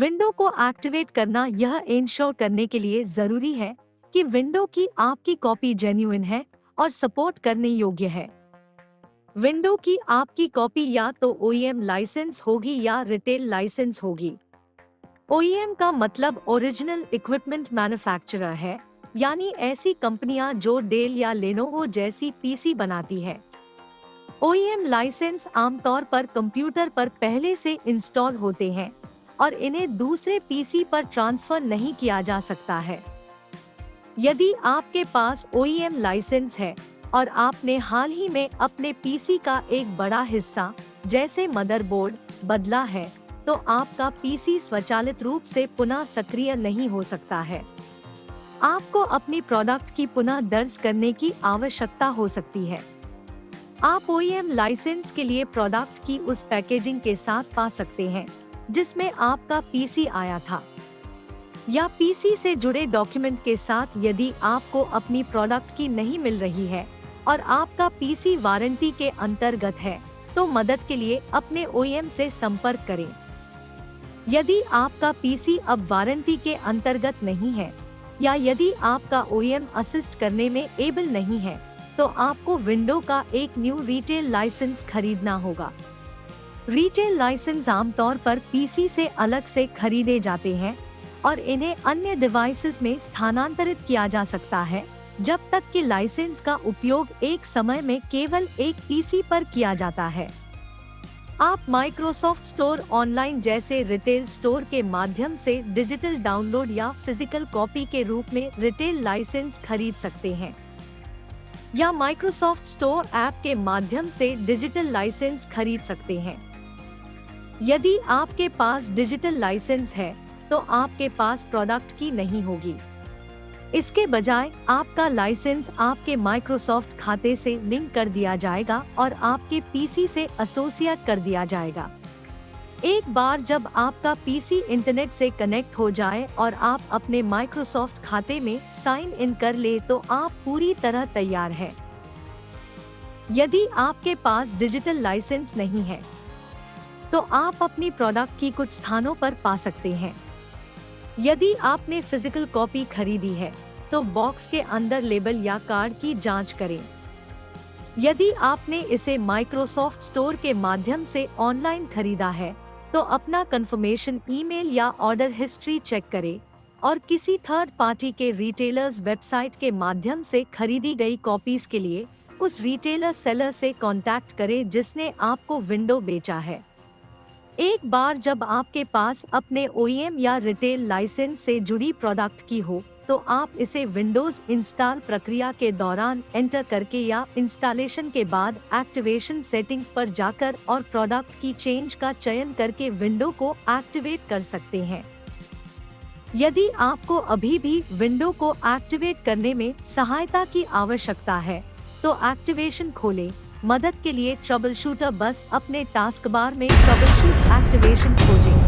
Window को activate करना यह इंश्योर करने के लिए जरूरी है कि विंडो की आपकी कॉपी जेन्युइन है और सपोर्ट करने योग्य है। विंडो की आपकी कॉपी या तो OEM लाइसेंस होगी या रिटेल लाइसेंस होगी। OEM का मतलब ओरिजिनल इक्विपमेंट मैन्युफैक्चरर है, यानी ऐसी कंपनियां जो डेल या लेनोवो जैसी पीसी बनाती है। OEM लाइसेंस आमतौर पर कंप्यूटर पर पहले से इंस्टॉल होते हैं और इन्हें दूसरे पीसी पर ट्रांसफर नहीं किया जा सकता है। यदि आपके पास OEM लाइसेंस है और आपने हाल ही में अपने पीसी का एक बड़ा हिस्सा जैसे मदरबोर्ड बदला है, तो आपका पीसी स्वचालित रूप से पुनः सक्रिय नहीं हो सकता है। आपको अपनी प्रोडक्ट की पुनः दर्ज करने की आवश्यकता हो सकती है। आप OEM लाइसेंस के लिए प्रोडक्ट की उस पैकेजिंग के साथ पा सकते हैं जिसमें आपका पीसी आया था, या पीसी से जुड़े डॉक्यूमेंट के साथ यदि आपको अपनी प्रोडक्ट की नहीं मिल रही है और आपका पीसी वारंटी के अंतर्गत है, तो मदद के लिए अपने OEM से संपर्क करें। यदि आपका पीसी अब वारंटी के अंतर्गत नहीं है या यदि आपका OEM असिस्ट करने में एबल नहीं है, तो आपको विंडो का एक न्यू रिटेल लाइसेंस खरीदना होगा। रिटेल लाइसेंस आमतौर पर पीसी से अलग से खरीदे जाते हैं और इन्हें अन्य डिवाइसेस में स्थानांतरित किया जा सकता है जब तक कि लाइसेंस का उपयोग एक समय में केवल एक पीसी पर किया जाता है। आप माइक्रोसॉफ्ट स्टोर ऑनलाइन जैसे रिटेल स्टोर के माध्यम से डिजिटल डाउनलोड या फिजिकल कॉपी के रूप में रिटेल लाइसेंस खरीद सकते हैं, या माइक्रोसॉफ्ट स्टोर ऐप के माध्यम से डिजिटल लाइसेंस खरीद सकते हैं। यदि आपके पास डिजिटल लाइसेंस है तो आपके पास प्रोडक्ट की नहीं होगी। इसके बजाय आपका लाइसेंस आपके माइक्रोसॉफ्ट खाते से लिंक कर दिया जाएगा और आपके पीसी से एसोसिएट कर दिया जाएगा। एक बार जब आपका पीसी इंटरनेट से कनेक्ट हो जाए और आप अपने माइक्रोसॉफ्ट खाते में साइन इन कर ले, तो आप पूरी तरह तैयार हैं। यदि आपके पास डिजिटल लाइसेंस नहीं है तो आप अपनी प्रोडक्ट की कुछ स्थानों पर पा सकते हैं। यदि आपने फिजिकल कॉपी खरीदी है तो बॉक्स के अंदर लेबल या कार्ड की जांच करें। यदि आपने इसे माइक्रोसॉफ्ट स्टोर के माध्यम से ऑनलाइन खरीदा है तो अपना कंफर्मेशन ईमेल या ऑर्डर हिस्ट्री चेक करें और किसी थर्ड पार्टी के रिटेलर्स वेबसाइट के माध्यम से खरीदी गई कॉपीज के लिए उस रिटेलर सेलर से कांटेक्ट करें जिसने आपको विंडो बेचा है। एक बार जब आपके पास अपने OEM या रिटेल लाइसेंस से जुड़ी प्रोडक्ट की हो, तो आप इसे विंडोज इंस्टॉल प्रक्रिया के दौरान एंटर करके या इंस्टॉलेशन के बाद एक्टिवेशन सेटिंग्स पर जाकर और प्रोडक्ट की चेंज का चयन करके विंडो को एक्टिवेट कर सकते हैं। यदि आपको अभी भी विंडो को एक्टिवेट करने में सहायता की आवश्यकता है, तो एक्टिवेशन खोलें। मदद के लिए ट्रबल शूटर बस अपने टास्क बार में ट्रबल शूट एक्टिवेशन खोजें।